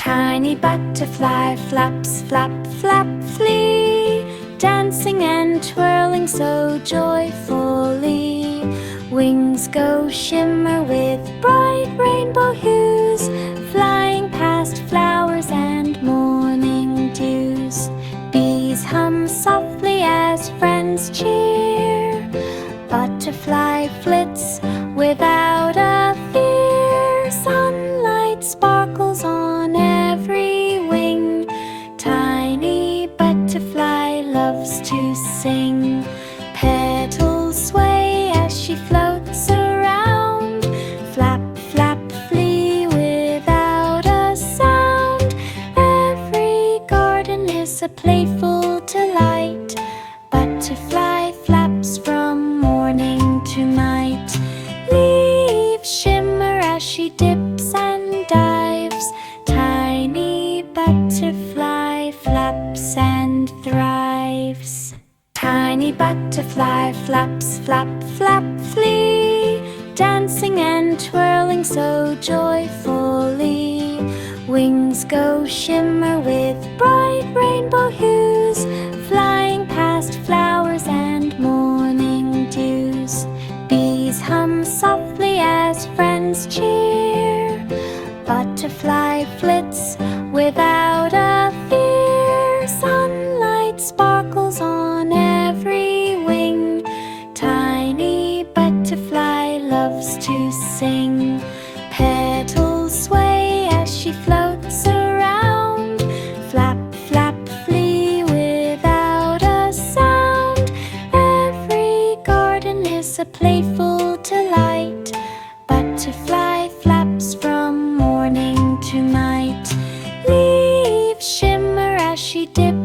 Tiny butterfly flaps, flap, flap, flee, dancing and twirling so joyfully. Wings go shimmer with bright rainbow hues, flying past flowers and morning dews. Bees hum softly as friends cheer, butterfly flits without a fear. Sunlight sparkles on every wing, tiny butterfly loves to sing. Petals sway as she floats around, flap, flap, flee without a sound. Every garden is a playful delight, butterfly flaps from morning to night. Leaves shimmer as she dips and dives, tiny butterfly flaps and thrives. Tiny butterfly flaps, flap, flap, flee, dancing and twirling so joyfully. Wings go shimmer with bright rainbow hues, flying past flowers and morning dews. Bees hum softly as friends cheer, butterfly flits without a fear. Sunlight sparkles on every wing, tiny butterfly loves to sing. Petals sway as she floats around, flap, flap, flee without a sound. Every garden is a playful delight, butterfly flaps from morning to night. Leaves shimmer as she dips